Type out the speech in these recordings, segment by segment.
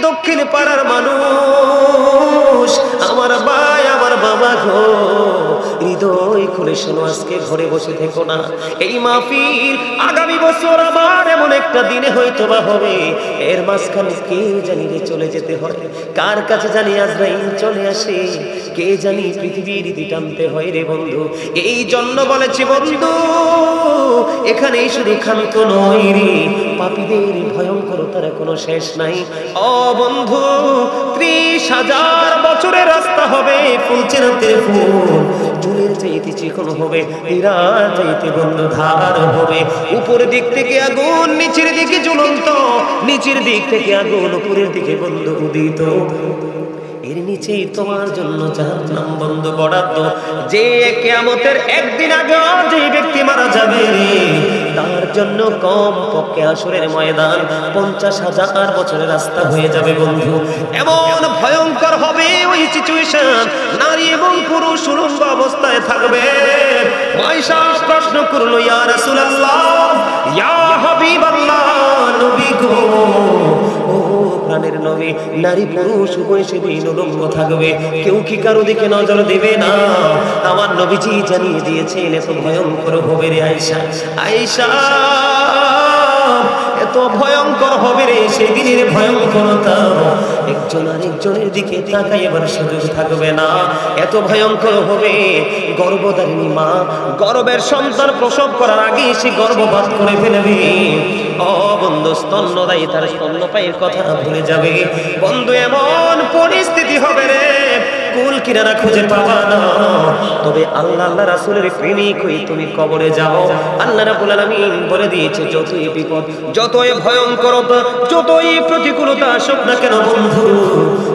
দক্ষিণ পাড়ার মানুষ, আমার ভাই আমার বাবা গো, হৃদয় খুলে শোনো, আজকে ঘরে বসে থেকো না। এই মাহফিল আগামী বছর আবার এমন একটা দিনে হয়তো বা হবে, এর মাঝখানে কে জানি রে চলে যেতে হয়, কার কাছে জানি আজরাইল চলে আসে, কে জানি পৃথিবীর ইতি টানতে হয় রে বন্ধু। এই জন্য বলেছি বন্ধু, এখানে শুধু ক্ষান্ত নয় রে, পাপীদের ভয়ঙ্করতার কোনো শেষ নাই। ও বন্ধু, 30,000 বছরের রাস্তা হবে, ফুলচেরাতে ফুল, চুলের চাইতে চিকন হবে, হীরা চাইতে বন্ধু ধার হবে। উপরের দিক থেকে আগুন, নিচের দিকে জ্বলন্ত, নিচের দিক থেকে আগুন, উপরের দিকে বন্ধু উদিত। এর নিচেই তোমার জন্য জাহান্নাম বন্ধু বরাদ্দ। যে কিয়ামতের একদিন আগে যে ব্যক্তি মারা যাবে রে, তার জন্য কম পক্ষে আসরের ময়দান 50,000 বছরের রাস্তা হয়ে যাবে বন্ধু। এমন ভয়ঙ্কর হবে ওই সিচুয়েশন, নারী এবং পুরুষ উলঙ্গ অবস্থায় থাকবে। মাইশা প্রশ্ন করলো, ইয়া রাসূলুল্লাহ, ইয়া হাবিবাল্লাহ, নবী গো, ও প্রাণের নবী, নারী পুরুষ উভয় সেদিন উলঙ্গ থাকবে, কেউ কি কারো দিকে নজর দেবে না? আমার নবীজি জানিয়ে দিয়েছেন এত ভয়ঙ্কর হবে রে আয়েশা, আয়েশা, এত ভয়ঙ্কর হবে রে সেই দিনের ভয়ঙ্করতা, একজন আরেকজনের দিকে তাকাই এবার সুযোগ থাকবে না। এত ভয়ঙ্কর হবে, গর্ভধারিণী মা গর্ভের সন্তান প্রসব করার আগে সে গর্ভপাত করে ফেলবে। ও বন্ধু, স্তন্যদায়ী তার স্তন্যপায়ীর কথা ভুলে যাবে বন্ধু। এমন পরিস্থিতি হবে রে, কুল কিনারা খুঁজে পাবা না। তবে আল্লাহ আল্লাহ রাসূলের প্রেমিক হই তুমি কবরে যাও, আল্লাহ রাব্বুল আলামিন বলে দিয়েছে, যতই বিপদ, যতই ভয়ঙ্করতা, যতই প্রতিকূলতা আসুক না কেন বন্ধু,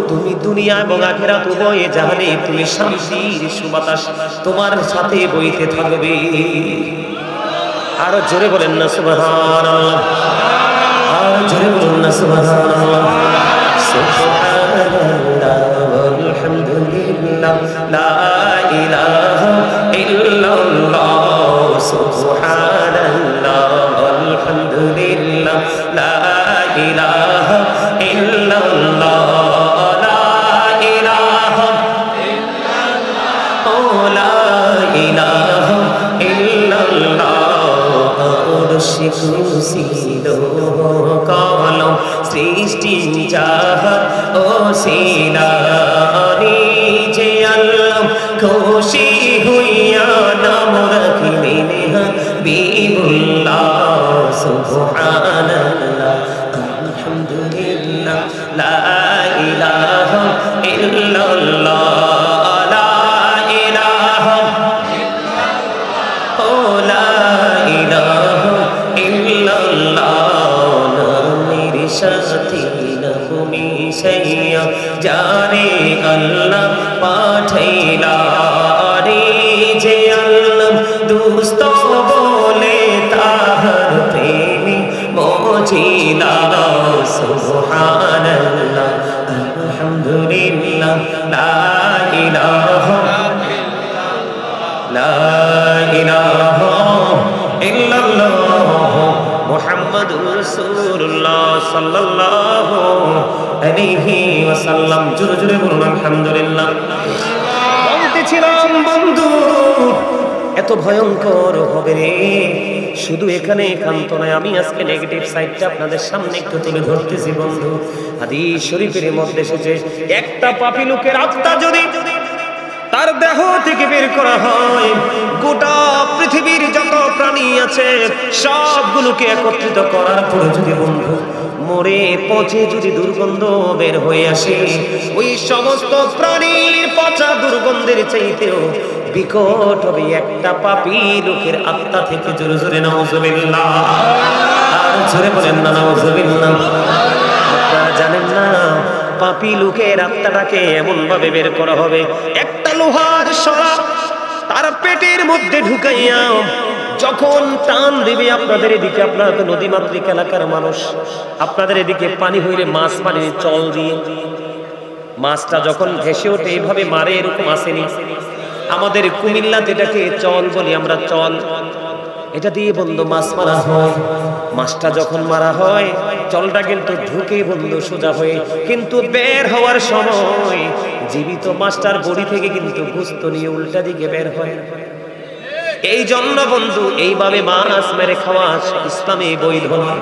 তুমি দুনিয়া এবং আখিরাত উভয়ে জাহানে তুমি শান্তির সুবাতাস তোমার সাথে বইতে থাকবে। আরো জোরে বলেন না সুবহানাল্লাহ, আরো জোরে বলেন না সুবহানাল্লাহ। সুবহানাল্লাহ আলহামদুলিল্লাহ লা ইলাহা ইল্লাল্লাহ, সুবহানাল্লাহ আলহামদুলিল্লাহ লা ইলাহা ইল্লাল্লাহ, লা ইলাহা ইল্লাল্লাহ, লা ইলাহা ইল্লাল্লাহ। আরশে কুরসি লৌহ কলম সৃষ্টি যাহার ওসিলা, নিজে আল্লাহ খুশি হইয়া নাম রাখিলেন হাবিবুল্লাহ। সুবহানাল্লাহ আলহামদুলিল্লাহ লা ইলাহা ইল্লাল্লাহ, লা ইলাহা ইল্লাল্লাহ, লা ইলাহা ইল্লাল্লাহ। নামের সাথে নামে সাইয়া জানে আল্লাহ পাঠাইলা, রে যে আল্লাহ দুস্ত বলে তাহার প্রেমে মজিলা। সুবহানাল্লাহ আলহামদুলিল্লাহ লা ইলাহা ইল্লাল্লাহ, লা ইলাহা ইল্লাল্লাহ মুহাম্মাদুর রাসূলুল্লাহ সাল্লাল্লাহু আলাইহি ওয়াসাল্লাম। জোরে জোরে বলুন আলহামদুলিল্লাহ। বলতেছিলাম বন্ধু, এত ভয়ঙ্কর হবে রে, শুধু এখানে একান্ত নয়, আমি আজকে নেগেটিভ সাইডটা আপনাদের সামনে একটু তুলে ধরতেছি বন্ধু। হাদিস শরীফের মধ্যে এসেছে, একটা পাপী লোকের আত্মা যদি তার দেহ থেকে বের করা হয়, গোটা পৃথিবীর যত প্রাণী আছে সবগুলোকে একত্রিত করার পরে যদি বন্ধু মরে পচে যদি দুর্গন্ধ বের হয়ে আসে, ওই সমস্ত প্রাণীর পচা দুর্গন্ধের চাইতেও বিকট হবে একটা পাপী লোকের আত্মা থেকে। জোরে জোরে নাউজুবিল্লাহ, আর জোরে বলেন না নাউজুবিল্লাহ। আপনারা জানেন না, পাপী লোকের আত্মাটাকে এমন ভাবে বের করা হবে, একটা লোহার সরা তার পেটের মধ্যে ঢুকাইয়া যখন টান দিবে আপনাদের এদিকে, আপনারা তো নদী মাতৃক এলাকার মানুষ, আপনাদের এদিকে পানি হইলে মাছ পানির চল দিয়ে মাছটা যখন ভেসে ওঠে এইভাবে মারে, এরকম আসেনি? আমাদের কুমিল্লাতে এটাকে চল বলি আমরা, চল। এটা দিয়ে বন্ধু মাছ মারা হয়। মাছটা যখন মারা হয় জলটা কিন্তু ঢুকে বন্ধু সোজা হয়ে, কিন্তু বের হওয়ার সময় জীবিত মাছটার বডি থেকে কিন্তু গোশত নিয়ে উল্টা দিকে বের হয়। এই জন্য বন্ধু এইভাবে মাছ মেরে খাওয়া ইসলামে বৈধ নয়।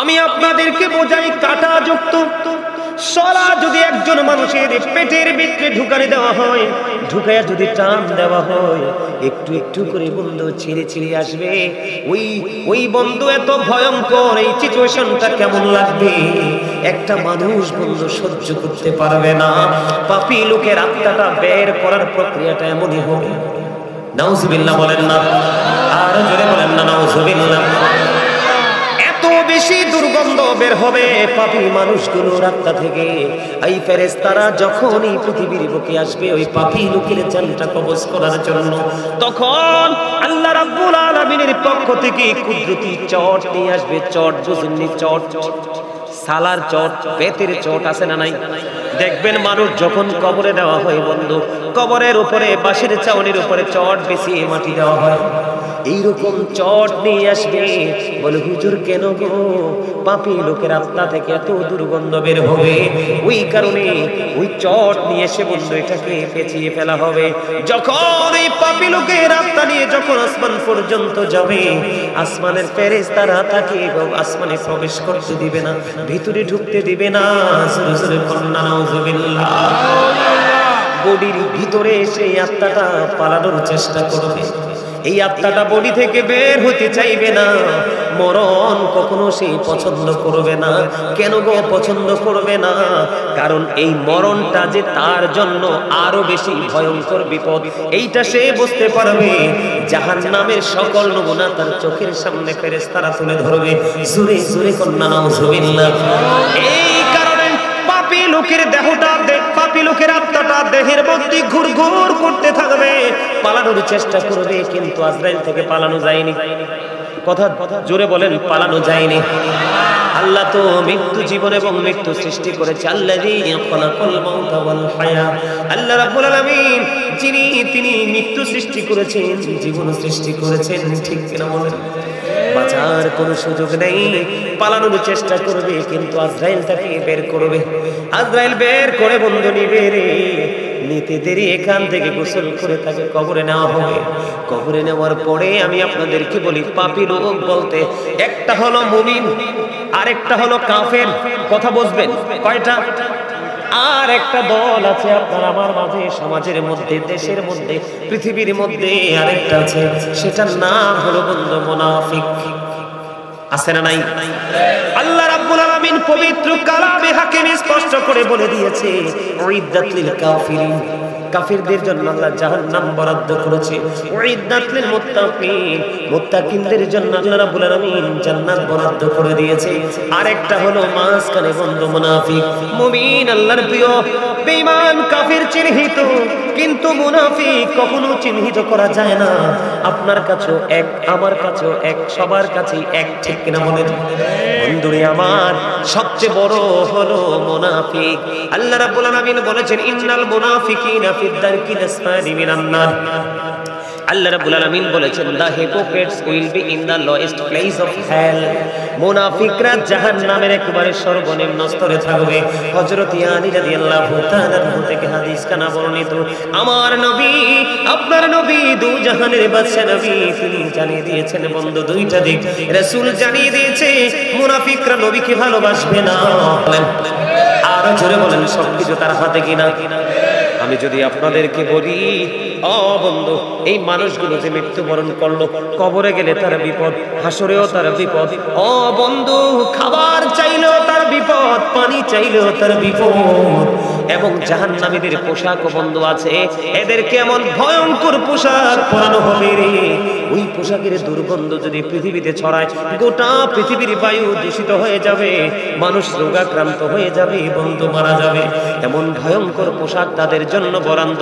আমি আপনাদেরকে বোঝাই, কাঁটা যুক্ত সরা যদি একজন মানুষের পেটের ভিতরে ঢুকানে দেওয়া হয়, ঢুকায়া যদি টান দেওয়া হয়, একটু একটু করে বন্ধু ছিঁড়ে ছিঁড়ে আসবে। ওই বন্ধু এত ভয়ঙ্কর, এই সিচুয়েশনটা কেমন লাগবে একটা মানুষ বন্ধু সহ্য করতে পারবে না। পাপী লোকের আত্মাটা বের করার প্রক্রিয়াটা এমনই হবে। নাউজুবিল্লাহ বলেন না, আর জোরে বলেন না নাউজুবিল্লাহ। এত বেশি দুর্গন্ধ বের হবে পাপী মানুষগুলোর আত্মা থেকে। এই ফেরেশতারা যখনই পৃথিবীর বুকে আসবে ওই পাপী লোকের জানটা কবজ করার জন্য, তখন আল্লাহ রাব্বুল আলামিনের পক্ষ থেকে কুদরতি চট নিয়ে আসবে। চট বুঝেননি? চট, সালার চট, বেতের চট আছে না নাই? দেখবেন মানুষ যখন কবরে দেওয়া হয় বন্ধু, কবরের উপরে বাঁশের চাউনির উপরে চট বিছিয়ে মাটি দেওয়া হয়। এইরকম চট নিয়ে আসবে। বলে হুজুর কেন গো? পাপী লোকের আত্মা থেকে এত দুর্গন্ধ বের হবে, ওই কারণে ওই চট নিয়ে এসে বন্ধু এটাকে পেঁচিয়ে ফেলা হবে। যখন এই পাপী লোকের আত্মা নিয়ে যখন আসমান পর্যন্ত যাবে, আসমানের ফেরেশতারা তাকে আসমানে প্রবেশ করতে দিবে না, ভিতরে ঢুকতে দিবে না। জোরে জোরে কন্যা নাউজুবিল্লাহ। বডির ভিতরে সেই আত্মাটা পালানোর চেষ্টা করবে। এই আত্মাটা বডি থেকে বের হতে চাইবে না। মরণ কখনো সে পছন্দ করবে না। কেন গো পছন্দ করবে না? কারণ এই মরণটা যে তার জন্য আরো বেশি ভয়ঙ্কর বিপদ, এইটা সে বুঝতে পারবে। জাহান্নামের সকল নমুনা তার চোখের সামনে ফেরেশতারা তুলে ধরবে। জোরে জোরে কন্যা নাউজুবিল্লাহ। এই কারণে পাপী লোকের দেহটা, পাপী লোকের আত্মাটা দেহের মধ্যে ঘুরঘুর করতে থাকবে, পালানোর চেষ্টা করবে, কিন্তু আজরাইল থেকে পালানো যায়নি। কথা জোরে বলেন, পালানো যায়নি। আল্লাহ তো মৃত্যু, জীবন এবং মৃত্যু সৃষ্টি করেছে। আল্লাযী খালাকাল মাউতা ওয়াল হায়াত। আল্লাহ রাব্বুল আলামিন তিনি মৃত্যু সৃষ্টি করেছেন, জীবন সৃষ্টি করেছেন। ঠিক কিনা বলেন? বাঁচার কোনো সুযোগ নেই, পালানোর চেষ্টা করবে, কিন্তু আজরাইল তাকে বের করবে। আজরাইল বের করে বন্ধু নিবে রে, নিতে দেরি এখান থেকে গোসল করে তাকে কবরে নেওয়া হবে। কবরে নেওয়ার পরে আমি আপনাদেরকে বলি, পাপী লোক বলতে একটা হলো মুমিন, আরেকটা হলো কাফের। কথা বুঝবেন? কয়টা? আর একটা দল আছে আপনার আমার মাঝে, সমাজের মধ্যে, দেশের মধ্যে, পৃথিবীর মধ্যে আরেকটা আছে, সেটার নাম হলো বন্ধু মুনাফিক। আছে না নাই? আল্লাহ রাব্বুল আলামিন পবিত্র কালামে হাকিম স্পষ্ট করে বলে দিয়েছে, উইদ্দাত লিল কাফিরিন। কাফিরদের জন্য আল্লাহ জাহান্নাম বরাদ্দ করেছে। উইদ্দাত লিল মুত্তাকিন, মুত্তাকিনদের জন্য আল্লাহ রাব্বুল আলামিন জান্নাত বরাদ্দ করে দিয়েছে। আরেকটা হলো মাঝখানে বন্ধু মুনাফিক। মুমিন আল্লাহর প্রিয়, বেঈমান কাফির চিহ্নিত, কিন্তু মুনাফিক কখনো চিহ্নিত করা যায় না। আপনার কাছেও এক, আমার কাছেও এক, সবার কাছেই এক। ঠিক কিনা বলেন? বন্ধুরে আমার, সবচেয়ে বড় হলো মুনাফিক। আল্লাহ রাব্বুল আলামিন বলেছেন, ইন্নাল মুনাফিকিনা ফিদ দারকিল আসফালি মিনান নার। আল্লাহ রাব্বুল আলামিন বলেছেন, the hypocrites will be in the lowest place of hell। মুনাফিকরা জাহান্নামের একেবারে সর্বনিম্ন স্তরে থাকবে। হযরত আলী রাদিয়াল্লাহু তাআলা থেকে হাদিস কানা বর্ণিত, আমার নবী, আপনার নবী, দু জাহানের বাদশা নবী, তিনি জানিয়ে দিয়েছেন বন্ধু দুইটা দিক। রাসূল জানিয়ে দিয়েছে মুনাফিকরা নবীকে ভালোবাসবে না। আর জোরে বলেন, সবকিছু তার হাতে কিনা? আমি যদি আপনাদেরকে বলি, ও বন্ধু, এই মানুষগুলো যে মৃত্যুবরণ করলো, কবরে গেলে তার বিপদ, হাসরেও তার বিপদ। ও বন্ধু, খাবার চাইলেও তার বিপদ, পানি চাইলেও তার বিপদ। এবং জাহান্নামীদের পোশাকও বন্ধু আছে, এদেরকে এমন ভয়ঙ্কর পোশাক পরানো হবে রে, ওই পোশাকের দুর্গন্ধ যদি পৃথিবীতে ছড়ায়, গোটা পৃথিবীর বায়ু দূষিত হয়ে যাবে, মানুষ রোগাক্রান্ত হয়ে যাবে, বন্ধু মারা যাবে। এমন ভয়ঙ্কর পোশাক তাদের জন্য বরাদ্দ।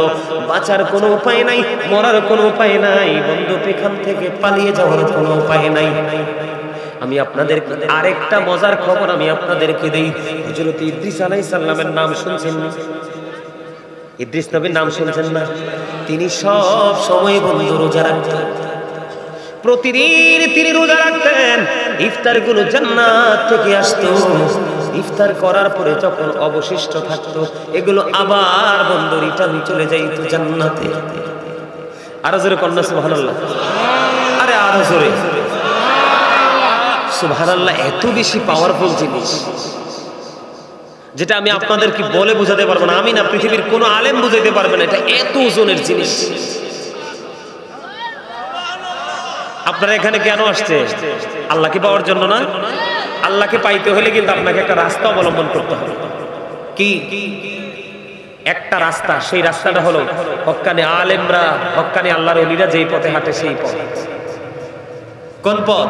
বাঁচার কোনো উপায় নাই, মরার কোনো উপায় নাই, বন্ধু এখান থেকে পালিয়ে যাওয়ার কোনো উপায় নাই। আমি আপনাদের আরেকটা মজার খবর আমি আপনাদেরকে দেই। হযরত ইদ্রিস আলাইহিস সালামের নাম শুনছেন? ইদ্রিস নবীর নাম শুনছেন না? তিনি সব সময় বন্ধু রোজা রাখতেন, প্রতিদিন তিনি রোজা রাখতেন। ইফতারগুলো জান্নাত থেকে আসতো, ইফতার করার পরে যখন অবশিষ্ট থাকতো এগুলো আবার বন্ধু রিটার্ন চলে যাইতো জান্নাতে। আরো জোরে কন্যা সুবহানাল্লাহ, আরে আরো জোরে সুবহানাল্লাহ। এত বেশি পাওয়ারফুল জিনিস যেটা আমি আপনাদেরকে বলে বোঝাতে পারবো না, আমি না পৃথিবীর কোনো আলেম বুঝাইতে পারবে না, এটা এত ওজনের জিনিস। আপনারা এখানে কেন আসছে? আল্লাহকে পাওয়ার জন্য না? আল্লাহকে পাইতে হলে কিন্তু আপনাকে একটা রাস্তা অবলম্বন করতে হবে। কি একটা রাস্তা? সেই রাস্তাটা হলো হক্কানি আলেমরা, হক্কানি আল্লাহর ওলিরা যেই পথে হাঁটে সেই পথ। কোন পথ?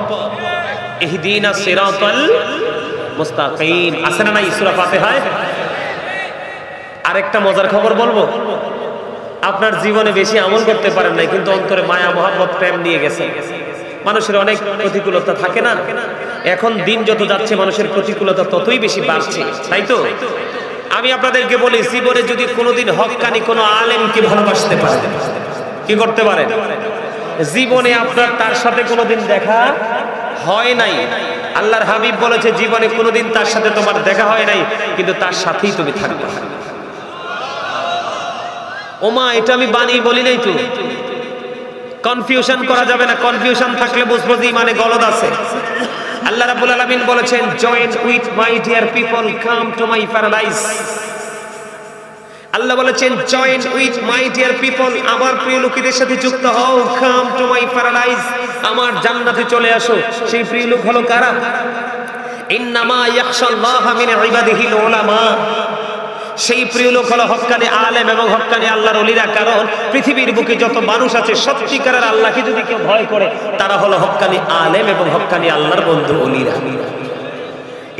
ইহদিনাস সিরাতাল মুস্তাকিম। আছে না নাই সূরা ফাতিহায়? আরেকটা মজার খবর বলবো, আপনার জীবনে বেশি আমল করতে পারেন নাই কিন্তু অন্তরে মায়া মহব্বত প্রেম নিয়ে গেছেন। মানুষের অনেক প্রতিকূলতা থাকে না? এখন দিন যত যাচ্ছে মানুষের প্রতিকূলতা ততই বেশি বাড়ছে, তাই তো? আমি আপনাদেরকে বলি, জীবনে যদি কোনোদিন হক্কানি কোনো আলেমকে ভালোবাসতে পারেন, কি করতে পারেন? জীবনে আপনার তার সাথে কোনোদিন দেখা হয় নাই, আল্লাহর হাবিব বলেছে জীবনে কোনোদিন তার সাথে তোমার দেখা হয় নাই কিন্তু তার সাথেই তুমি থাকবে। ওমা, এটা আমি বানিয়ে বলি নাই তো, কনফিউশন করা যাবে না। কনফিউশন থাকলে বুঝবো যে ইমানে গলদ আছে। আল্লাহ রাব্বুল আলামিন বলেছেন, join with my dear people, come to my paradise. আল্লাহ বলেছেন, join with my dear people, আমার প্রিয় লোকেদের সাথে যুক্ত হও, কাম টু মাই প্যারাডাইস, আমার জান্নাতে চলে আসো। সেই প্রিয় লোক হলো কারা? ইন্নামা ইয়াখশাল্লাহা মিন ইবাদিহিল উলামা। সেই প্রিয় লোক হলো হক্কানি আলেম এবং হক্কানি আল্লাহর ওলিরা। কারণ পৃথিবীর বুকে যত মানুষ আছে সত্যিকারের আল্লাহকে যদি কেউ ভয় করে তারা হলো হক্কানি আলেম এবং হক্কানি আল্লাহর বন্ধু ওলিরা।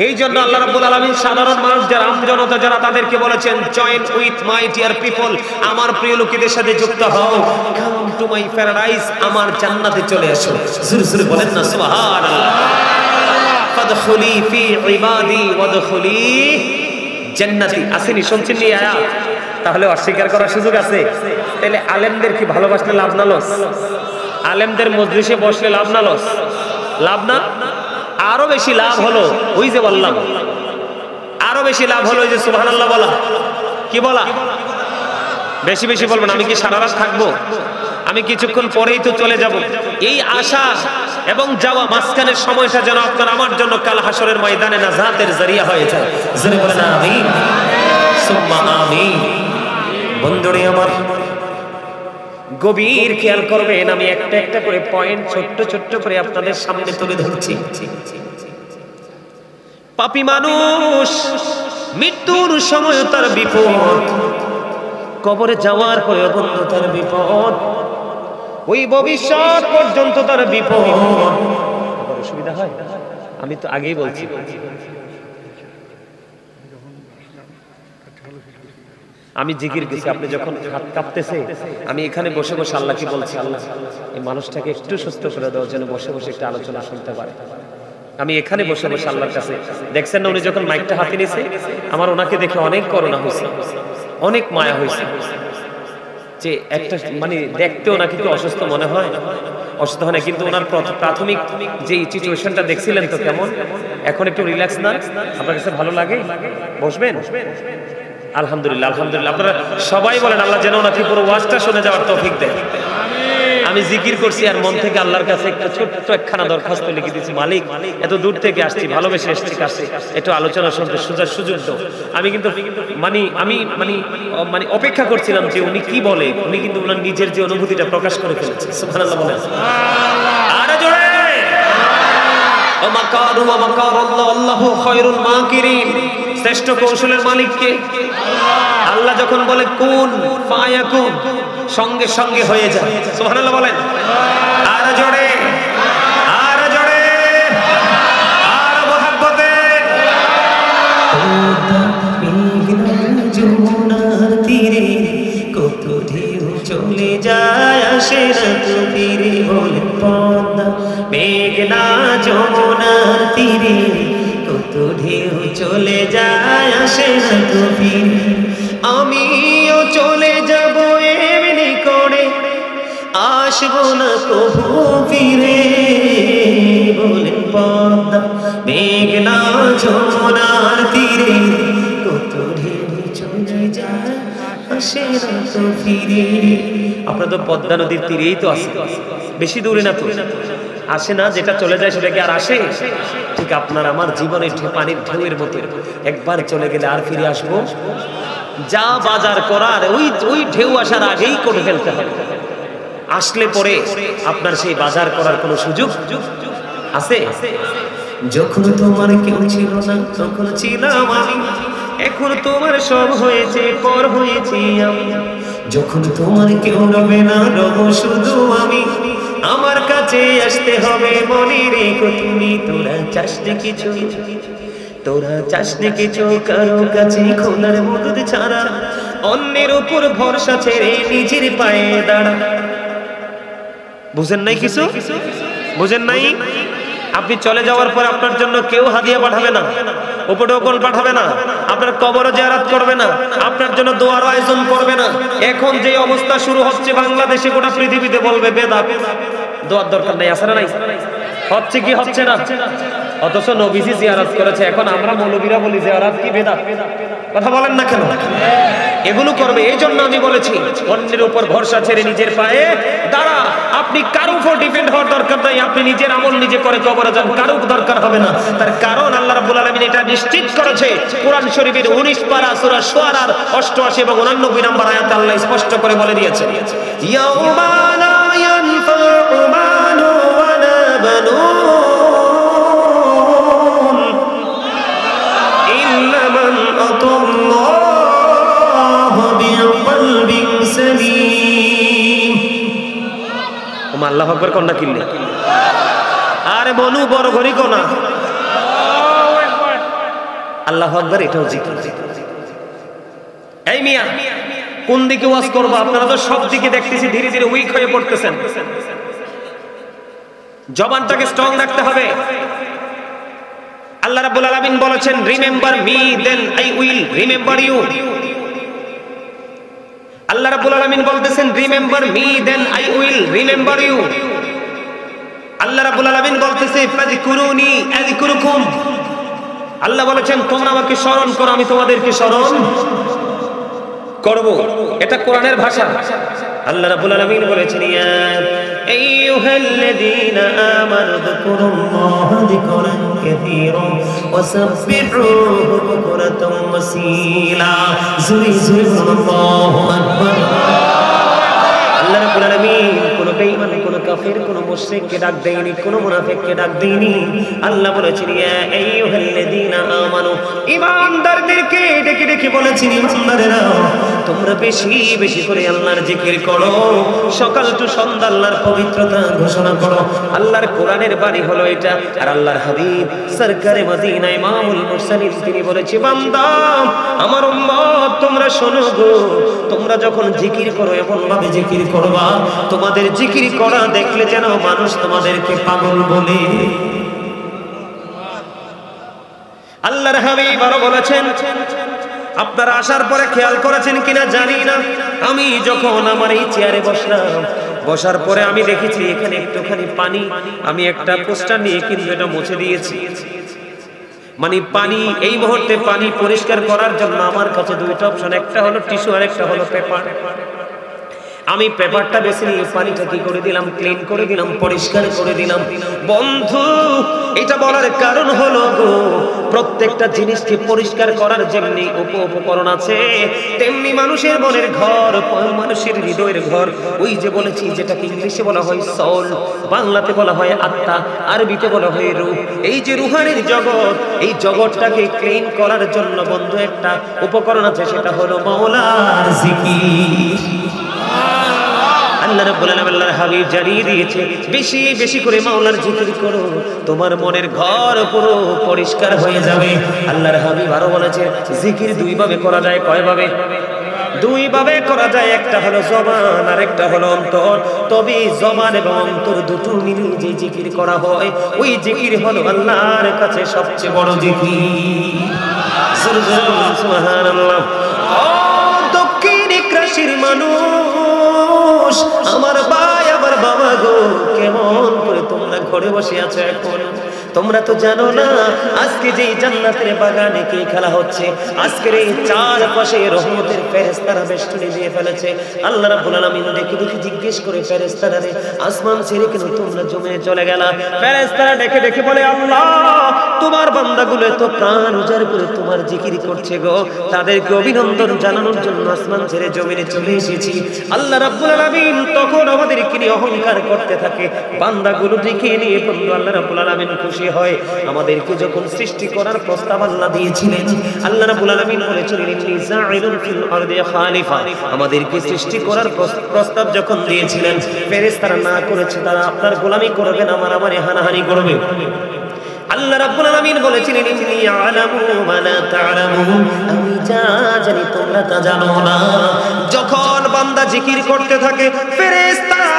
এই জন্য আল্লাহ রাব্বুল আলামিন সাধারণ মানুষ যারা, আমজনতা যারা, তাদেরকে বলেছেন, join with my dear people, আমার প্রিয় লোকেদের সাথে যুক্ত হও, কাম টু মাই প্যারাডাইস, আমার জান্নাতে চলে আসো। জোরে জোরে বলেন না সুবহানাল্লাহ। ফাদখুলি ফি ইবাদি ওয়াদখুলি জান্নাতি। আসেনি? শুনছেন নি আয়াত? তাহলে অস্বীকার করার সুযোগ আছে? তাহলে আলেমদের কি ভালোবাসলে লাভ না লস? আলেমদের মজলিসে বসলে লাভ না লস? লাভ না? আরো বেশি লাভ হলো ওই যে বললাম, আরো বেশি লাভ হলো ওই যে সুবহানাল্লাহ বলা। কি বলা? বেশি বেশি বলবেন। আমি কি সারা রাত থাকবো? আমি কিছুক্ষণ পরেই তো চলে যাব। এই আশা এবং যাওয়া মাঝখানের সময়টা যেন আপনার আমার জন্য কাল হাসরের ময়দানে নাজাতের জরিয়া হয়ে যায়। জোরে বলেন আমিন, সুম্মা আমিন। বন্ধুরে আমার, গভীর খেয়াল করবেন, আমি একটা একটা করে পয়েন্ট ছোট্ট ছোট্ট করে আপনাদের সামনে তুলে ধরছি। পাপী মানুষ মৃত্যুর সময় তার বিপদ, কবরে যাওয়ার পরে বন্ধু তার বিপদ, ওই ভবিষ্যৎ পর্যন্ত তার বিপদ। অসুবিধা হয়? আমি তো আগেই বলছি, আমি জিকির গেছি, আপনি যখন হাত কাঁপতেছে আমি এখানে বসে বসে আল্লাহকে বলছি, আল্লাহ এই মানুষটাকে একটু সুস্থ করে দাও, যেন বসে বসে একটা আলোচনা শুনতে পারে। আমি এখানে বসে বসে আল্লাহর কাছে, দেখছেন না উনি যখন মাইকটা হাতে নিয়েছে, আমার ওনাকে দেখে অনেক করুণা হয়েছে, অনেক মায়া হয়েছে। যে একটা মানে দেখতেও নাকি একটু অসুস্থ মনে হয়, অসুস্থ হয় না, কিন্তু ওনার প্রাথমিক যে সিচুয়েশনটা দেখছিলেন তো কেমন, এখন একটু রিল্যাক্স না? আপনার কাছে ভালো লাগে? বসবেন? আলহামদুলিল্লাহ, আলহামদুলিল্লাহ। আপনারা সবাই বলেন আল্লাহ যেন ওনাকে পুরো ওয়াজটা শুনে যাওয়ার তৌফিক দেয়। আমি জিকির করছি আর মন থেকে আল্লাহর কাছে একটা ছোট্ট একখানা দরখাস্ত লিখে দিয়েছি, মালিক এত দূর থেকে আসছি, ভালোবেসে এসেছি কাছে, একটু আলোচনা শুনতে সুযোগ দাও। আমি কিন্তু আমি অপেক্ষা করছিলাম যে উনি কি বলে। উনি কিন্তু ওনার নিজের যে অনুভূতিটা প্রকাশ করে ফেলেছে। সুবহানাল্লাহ বলেন। আরে জোরে ওয়া মাকারু ওয়া মাকারাল্লাহু আল্লাহু খায়রুল মাকিরিন। শ্রেষ্ঠ কৌশলের মালিক কে? আল্লাহ যখন বলে কুন ফায়াকুন, সঙ্গে সঙ্গে হয়ে যায়। সুবহানাল্লাহ বলেন। আর জোরে, আর জোরে, আর মহব্বতে। যমুনার তীরে কত ঢেউ চলে যায়, আসে না তো ফিরে। বলে পদ্মা মেঘনা যমুনার তীরে কত ঢেউ চলে যায়, আসে না তো ফিরে। আমিও চলে যাব এমনি করে, আসবো না কবু ফিরে। বলে পদ্মা মেঘনা যমুনার তীরে কত ঢেউ চলে যায় আসে না তো ফিরে। আপনারা তো পদ্মা নদীর তীরেই তো আছে, বেশি দূরে না তো, আসে না, যেটা চলে যায় সেটা কি আর আসে? ঠিক আপনার আমার জীবনের পানির ঢেউয়ের মতো, একবার চলে গেলে আর ফিরে আসবো? যা বাজার করার ওই ঢেউ আসার আগেই করে ফেলতে হবে। আসলে পরে আপনার সেই বাজার করার কোনো সুযোগ আছে? যখন তোমার কেউ ছিল না তখন ছিলাম আমি, এখন তোমার সব হয়েছে, পর হয়েছি আমি। যখন তোমার কেউ রবে না, রব শুধু আমি। আমার কাছে আসতে হবে মনে রেখো তুমি। তোরা চাস না কিছু, তোরা চাস না কিছু কারো কাছে খোলার মদত ছাড়া, অন্যের উপর ভরসা ছেড়ে নিজের পায়ে দাঁড়া। বুঝেন নাই কিছু? বুঝেন নাই? আপনি চলে যাওয়ার পর আপনার জন্য কেউ হাদিয়া পাঠাবে না, উপঢৌকন পাঠাবে না, আপনার কবরে জিয়ারত করবে না, আপনার জন্য দোয়ার আয়োজন করবে না। এখন যে অবস্থা শুরু হচ্ছে বাংলাদেশে, গোটা পৃথিবীতে বলবে বেদাত, দোয়ার দরকার নাই। আছে না নাই? হচ্ছে কি হচ্ছে না? অথচ নবীজি জিয়ারত করেছে। এখন আমরা মৌলবীরা বলি জিয়ারত কি বেদাত। কথা বলেন না কেন? এগুলো করবে। এই জন্য আমি বলেছি অন্যের উপর ভরসা ছেড়ে নিজের পায়ে দাঁড়া। আপনি কারো উপর ডিপেন্ড হওয়ার দরকার নাই। আপনি নিজের আমল নিজে করে কবরে যান, কারো দরকার হবে না। তার কারণ আল্লাহ রাব্বুল আলামিন এটা নিশ্চিত করেছে। কোরআন শরীফের 19 পারা সূরা শুআরার 88 এবং 89 নম্বর আয়াতে আল্লাহ স্পষ্ট করে বলে দিয়েছে, ইয়াউমা লা ইয়ানফাউ মালু ওয়ালা বানুন ইল্লা মান আতাল্লাহু বিকলবিন সালিম। ওমা আল্লাহু আকবার কন্যা কিনলে, আরে বনু বড় ঘড়ি কোনা আল্লাহু আকবার, এটাও জিকির। এই মিয়া কোন দিকে ওয়াজ করব? আপনারা তো সব দিকে দেখতেছি ধীরে ধীরে উইক হয়ে পড়তেছেন। জবানটাকে স্ট্রং রাখতে হবে। আল্লাহ রাব্বুল আলামিন বলেছেন, remember me then I will remember you. আল্লাহ রাব্বুল আলামিন বলতেছেন, remember me then I will remember you. আল্লাহ রাব্বুল আলামিন বলতেছে, ফাযকুরুনি আযকুরুকুম। আল্লাহ বলেছেন, তোমরা আমাকে স্মরণ করো, আমি তোমাদেরকে স্মরণ করব। এটা কোরআনের ভাষা। আল্লাহ রাব্বুল আলামিন বলেছেন, ইয়া আইয়ুহাল্লাযীনা আমানু যকুরুল্লাহা যিকরান কাসীরান ওয়াসাব্বিহুহু বুকরাতাও ওয়াসীলা। জুরি জুরি আল্লাহু আকবার। আল্লাহ রাব্বুল আলামিন কোন বেঈমান, কোন কাফির, কোন মুশরিককে ডাক দেয়নি, কোন মুনাফিককে ডাক দেয়নি। আল্লাহ বলেছেন, ইয়া আইয়ুহাল্লাযীনা আমানু, ঈমানদারদেরকে ডেকে ডেকে বলেছেন, ঈমানদারেরা তোমরা বেশি বেশি করে আল্লাহর জিকির করো, সকাল টু সন্ধ্যা আল্লাহর পবিত্রতা ঘোষণা করো। আল্লাহর কোরআনের বাণী হলো এটা। আর আল্লাহর হাবিব সরকারে মদিনা ইমামুল মুরসালিন তিনি বলেছে, বান্দা আমার উম্মত তোমরা শোনো গো, তোমরা যখন জিকির করো এমন ভাবে জিকির করবা, তোমাদের জিকির করা দেখলে যেন মানুষ তোমাদেরকে পাগল বলে। আল্লাহর হাবিব আরো বলেছেন, আপনারা আসার পরে খেয়াল করেছেন কিনা জানি না, আমি যখন আমার এই চেয়ারে বসলাম, বসার পরে আমি দেখেছি এখানে একটুখানি পানি, আমি একটা পোস্টার নিয়ে কিন্তু এটা মুছে দিয়েছি। মানে পানি, এই মুহূর্তে পানি পরিষ্কার করার জন্য আমার কাছে দুইটা অপশন, একটা হলো টিস্যু আর একটা হলো পেপার। আমি পেপারটা বেছে নিয়ে পানিটা কি করে দিলাম, ক্লিন করে দিলাম, পরিষ্কার করে দিলাম। বন্ধু, এটা বলার কারণ হলো গো, প্রত্যেকটা জিনিসকে পরিষ্কার করার যেমনি উপকরণ আছে, তেমনি মানুষের মনের ঘর, মানুষের হৃদয়ের ঘর, ওই যে বলেছি যেটাকে ইংলিশে বলা হয় সোল, বাংলাতে বলা হয় আত্মা, আরবিতে বলা হয় রূহ। এই যে রুহানির জগৎ, এই জগৎটাকে ক্লিন করার জন্য বন্ধু একটা উপকরণ আছে, সেটা হলো মাওলার জিকির। আল্লাহ রাব্বুল আলামিন আল্লাহর হাবিব জানিয়ে দিয়েছে, বেশি বেশি করে মাওলার জিকির করো, তোমার মনের ঘর পুরো পরিষ্কার হয়ে যাবে। আল্লাহর হাবিব আরো বলেছে, জিকির দুই ভাবে করা যায়। কয় ভাবে? দুই ভাবে করা যায়। একটা হলো জবান আর একটা হলো অন্তর। তবে জবান এবং অন্তর দুটো মিলিয়ে যে জিকির করা হয়, ওই জিকির হলো আল্লাহর কাছে সবচেয়ে বড় জিকির। সুবহানাল্লাহ। ও দক্ষিণ রাশির মানুষ, আমার ভাই আমার বাবা গো, কেমন করে তোমরা ঘরে বসে আছো এখন? তোমরা তো জানো না আজকে যে জান্নাতের বাগানে কি খেলা হচ্ছে, আজকের এই চারপাশে রহমতের ফেরেশতারা বেষ্টনী দিয়ে ফেলেছে। আল্লাহ রাব্বুল আলামিন ডেকে ডেকে জিজ্ঞেস করে, ফেরেশতারা রে, আসমান ছেড়ে কেন তোমরা জমিনে চলে গেলা? ফেরেশতারা ডেকে ডেকে বলে, আল্লাহ তোমার বান্দাগুলো এত প্রাণ উজাড় করে তোমার জিকির করছে গো, তাদেরকে অভিনন্দন জানানোর জন্য আসমান ছেড়ে জমিনে চলে এসেছি। আল্লাহ রাব্বুল আলামিন তখন আমাদেরকে নিয়ে অহংকার করতে থাকে, বান্দাগুলো ডেকে নিয়ে বলল, আল্লাহ রাব্বুল আলামিন খুশি হয়। আমাদেরকে যখন সৃষ্টি করার প্রস্তাব আল্লাহ দিয়েছিলেন, আল্লাহ রাব্বুল আলামিন বলেছিলেন, ইন্নী জাইলুন ফিল আরদি খলিফা, আমাদেরকে সৃষ্টি করার প্রস্তাব যখন দিয়েছিলেন, ফেরেশতারা না করেছে, তারা আপনার গোলামি করবেন, আমার হানাহানি করবে। আল্লাহ রাব্বুল আলামিন বলেছিলেন, ইন্নী আ'লামু মা লা তা'লামুন, আমি যা জানি তোমরা তা জানো না। যখন বান্দা জিকির করতে থাকে, ফেরেশতারা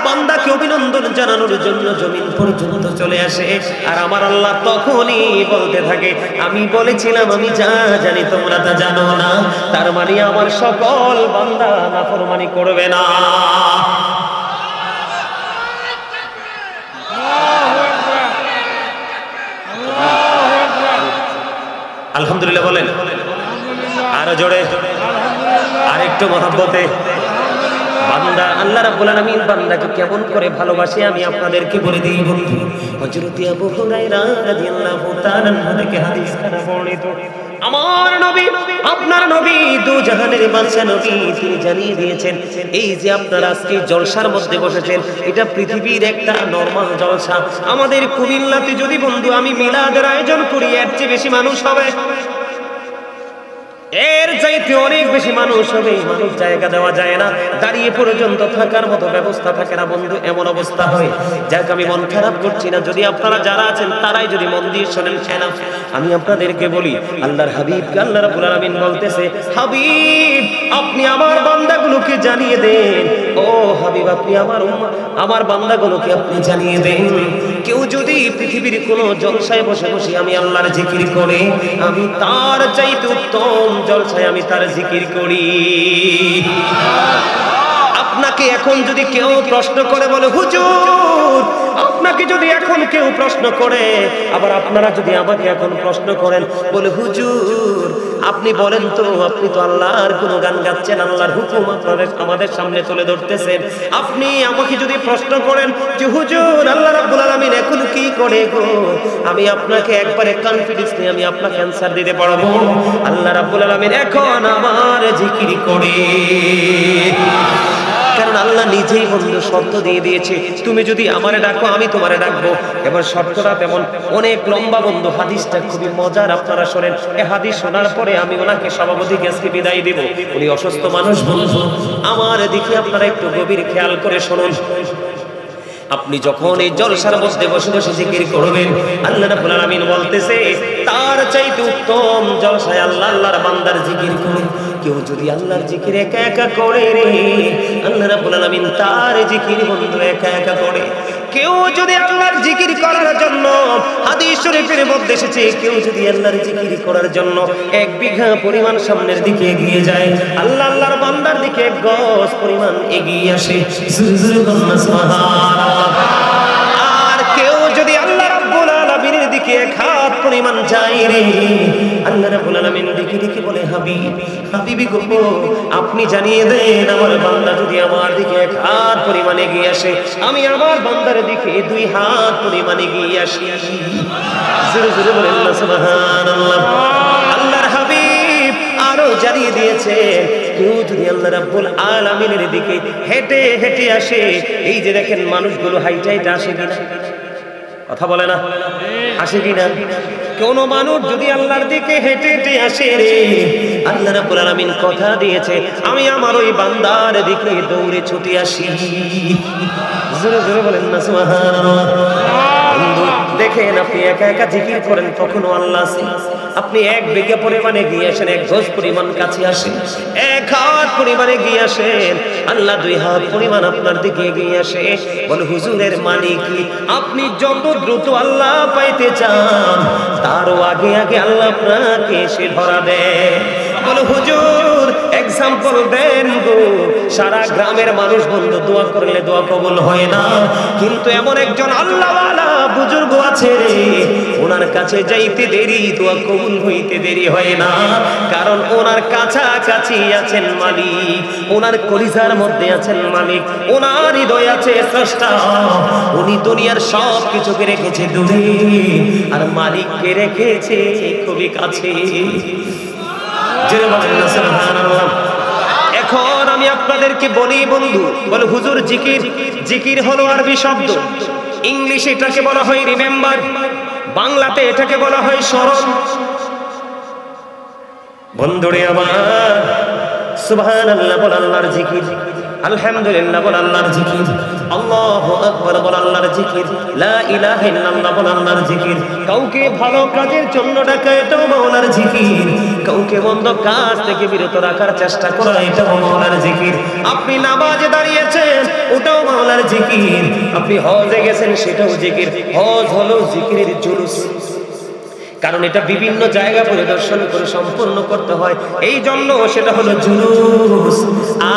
বান্দাকে অভিনন্দন জানানোর জন্য জমিন পর্যন্ত চলে আসে, আর আমার আল্লাহ তখনই বলতে থাকে, আমি বলেছিলাম আমি যা জানি তোমরা তা জানো না। তার মানে আমার সকল বান্দা নাফরমানি করবে না। আলহামদুলিল্লাহ বলেন, আরো জোরে, আরেকটু মহব্বতে। বান্দা আল্লাহ রাব্বুল আলামিন বান্দাকে কেমন করে ভালোবাসে আমি আপনাদেরকে বলে দিই বন্ধু। হযরত আবু হুরায়রা রাদিয়াল্লাহু তাআলা আনহু থেকে হাদিস খানা বর্ণিত, আমার নবী, আপনার নবী, দু জাহানের বাদশা নবী, তিনি জানিয়ে দিয়েছেন, এই যে আপনারা আজকে জলসার মধ্যে বসেছেন, এটা পৃথিবীর একটা নরমাল জলসা। আমাদের কুমিল্লাতে যদি বন্ধু আমি মিলাদের আয়োজন করি, এর চেয়ে বেশি মানুষ হবে, এর চাইতে অনেক বেশি মানুষ হবে। মানুষ জায়গা দেওয়া যায় না, দাঁড়িয়ে পর্যন্ত থাকার মতো ব্যবস্থা থাকে না বন্ধু, এমন অবস্থা হয়। যাক, আমি মন খারাপ করছি না, যদি আপনারা যারা আছেন তারাই যদি মন দিয়ে শোনেন, আমি আপনাদেরকে বলি, আল্লাহর হাবিবকে আল্লাহ রাব্বুল আলামিন বলতেছে, হাবিব আপনি আমার বান্দাগুলোকে জানিয়ে দেন, ও হাবিব আপনি আমার বান্দাগুলোকে আপনি জানিয়ে দেন, কেউ যদি পৃথিবীর কোনো জলসায় বসে বসে আমি আল্লাহর জিকির করে, আমি তার চাইতে উত্তম জলসায় আমি তার জিকির করি। আপনাকে এখন যদি কেউ প্রশ্ন করে বলে, হুজুর আপনাকে যদি এখন কেউ প্রশ্ন করে, আবার আপনারা যদি আমাকে এখন প্রশ্ন করেন, বলে হুজুর আপনি বলেন তো, আপনি তো আল্লাহর কোনো গান গাচ্ছেন, আল্লাহর হুকুম আমাদের সামনে তুলে ধরতেছেন, আপনি আমাকে যদি প্রশ্ন করেন যে হুজুর আল্লাহ রাব্বুল আলামিন এখন কি করে গো, আমি আপনাকে একবারে কনফিডেন্স নিয়ে আমি আপনাকে অ্যানসার দিতে পারবো, আল্লাহ রাব্বুল আলামিন এখন আমার জিকির করে। কারণ আল্লাহ নিজেই বন্ধু শর্ত দিয়ে দিয়েছে, তুমি যদি আমারে ডাকো আমি তোমারে ডাকবো। এবার শর্তটা তেমন অনেক লম্বা বন্ধু, হাদিসটা খুবই মজার, আপনারা শোনেন। এই হাদিস শোনার পরে আমি ওনাকে সভাপতি আজকে বিদায় দিব, উনি অসুস্থ মানুষ বন্ধু, আমার দিকে আপনারা একটু গভীর খেয়াল করে শুনুন। আপনি যখন এই জলসার মধ্যে বসে বসে জিকির করবেন, আল্লাহ রাব্বুল আলামিন বলতেছে, তার চাইতে উত্তম জলসায় আল্লাহ আল্লাহর বান্দার জিকির করে। কেউ যদি আল্লাহর জিকির একা একা করে রে, আল্লাহ রাব্বুল আলামিন তার জিকির বন্ধু একা একা করে। কেউ যদি আল্লাহর জিকির করার জন্য, হাদিস শরীফের মধ্যে এসেছে, কেউ যদি আল্লাহর জিকির করার জন্য 1 বিঘা পরিমাণ সামনের দিকে এগিয়ে যায়, আল্লাহ আল্লাহর বান্দার দিকে 1 গজ পরিমাণ এগিয়ে আসে। আর কেউ যদি আল্লাহ রাব্বুল আলামিনের দিকে 1 হাত পরিমাণ যায় রে, আল্লাহ রাব্বুল আলামিন দিকে দিকে বলে, হাবিব হাবিবি গো আপনি জানিয়ে দেন, আমার বান্দা যদি আমার দিকে 1 হাত পরিমাণ এগিয়ে আসে, আমি আমার বান্দার দিকে 2 হাত পরিমাণ এগিয়ে আসি। জোরে জোরে বলেন না সুবহানাল্লাহ। আল্লাহর হাবিব আরো জানিয়ে দিয়েছে, কেউ যদি আল্লাহ রাব্বুল আলামিনের দিকে হেঁটে হেঁটে আসে, এই যে দেখেন মানুষগুলো হাইটে হাইটে আসে কিনা, কথা বলে না, আসে কিনা? কোন মানুষ যদি আল্লাহর দিকে হেঁটে হেঁটে আসে রে, আল্লাহ রাব্বুল আলামিন কথা দিয়েছে, আমি আমার ওই বান্দার দিকে দৌড়ে ছুটে আসি। জোরে জোরে বলেন না সুবহানাল্লাহ। বন্ধু দেখেন, আপনি একা একা জিকির করেন, তখনও আল্লাহ আছে। আপনি 1 বিঘা পরিমাণে গিয়ে আসেন, 1 গজ পরিমাণ কাছে আসেন, 1 হাত পরিমাণে গিয়ে আসেন, আল্লাহ 2 হাত পরিমাণ আপনার দিকে এগিয়ে আসে। বলে হুজুরের মানে কি? আপনি যত দ্রুত আল্লাহ পাইতে চান, তারও আগে আগে আল্লাহ আপনাকে এসে ধরা দেয়। বলে হুজুর এক্সাম্পল দেন গো। সারা গ্রামের মানুষ বন্ধু দোয়া করলে দোয়া কবুল হয় না, কিন্তু এমন একজন আল্লাহওয়ালা বুজুর্গ আছে রে, ওনার কাছে যাইতে দেরি, দোয়া কবুল হইতে দেরি হয় না। কারণ ওনার কাছাকাছি আছেন মালিক, ওনার কলিজার মধ্যে আছেন মালিক, ওনার হৃদয় আছে স্রষ্টা। উনি দুনিয়ার সব কিছুকে রেখেছে দূরে, আর মালিককে রেখেছে খুবই কাছে। সুবহানাল্লাহ। এখন আমি আপনাদেরকে বলি বন্ধু, বলে হুজুর জিকির, জিকির হলো আরবি শব্দ, ইংলিশে এটাকে বলা হয় রিমেম্বার, বাংলাতে এটাকে বলা হয় স্মরণ। বন্ধুরে আমার, সুবহানাল্লাহ বল আল্লাহর জিকির, আলহামদুলিল্লাহ বল আল্লাহর জিকির, আল্লাহু আকবার বল আল্লাহর জিকির, লা ইলাহা ইল্লাল্লাহ বল আল্লাহর জিকির। কাউকে ভালো কাজের জন্য ডাকা, এটাও মাওলার জিকির। কাউকে মন্দ কাজ থেকে বিরত রাখার চেষ্টা করা, এটাও মাওলার জিকির। আপনি নামাজে দাঁড়িয়েছেন, ওটাও মাওলার জিকির। আপনি হজে গেছেন, সেটাও জিকির। হজ হলো জিকিরের জুলুস, কারণ এটা বিভিন্ন জায়গা পরিদর্শন করে সম্পূর্ণ করতে হয়, এই জন্য সেটা হলো জুলুস।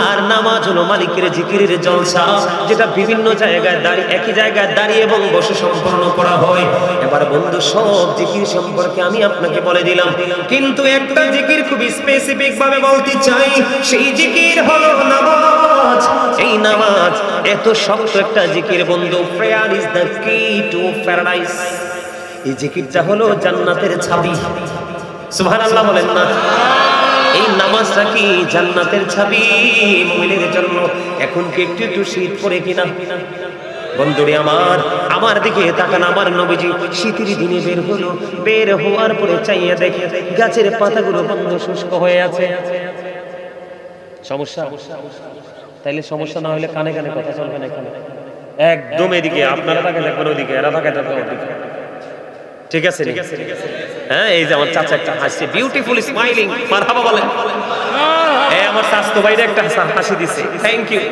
আর নামাজ হলো মালিকের জিকিরের জলসা, যেটা বিভিন্ন জায়গায় দাঁড়িয়ে, একই জায়গায় দাঁড়িয়ে এবং বসে সম্পূর্ণ করা হয়। এবার বন্ধু, সব জিকির সম্পর্কে আমি আপনাকে বলে দিলাম, কিন্তু একটা জিকির খুব স্পেসিফিক ভাবে বলতে চাই, সেই জিকির হলো নামাজ। এই নামাজ এত শক্ত একটা জিকির বন্ধু, প্রেয়ার ইজ দ্য কি টু প্যারাডাইস। এই জিকিরটা হলো জান্নাতের চাবি। সুবহানাল্লাহ বলেন না? এই নামাজটা কি জান্নাতের চাবি মুমিনের জন্য। এখন কি একটু একটু শীত পড়ে কিনা বন্ধুরে আমার, আমার দিকে তাকান। আমার নবীজি শীতের দিনে বের হলো, বের হওয়ার পরে চাইয়া দেখে গাছের পাতাগুলো বন্ধ শুষ্ক হয়ে আছে। সমস্যা? তাইলে সমস্যা না হলে কানে কানে কথা চলবে না এখানে, একদম এদিকে আপনারা তাকে দেখবেন, ওদিকে এরা তাকে দেখবেন ওদিকে, ঠিক আছে? হ্যাঁ, এই যে আমার চাচা একটা হাসি, বিউটিফুল স্মাইলিং, মারহাবা বলেন। এই আমার স্বাস্থ্য বাইরে একটা হাসি দিছে, থ্যাংক ইউ।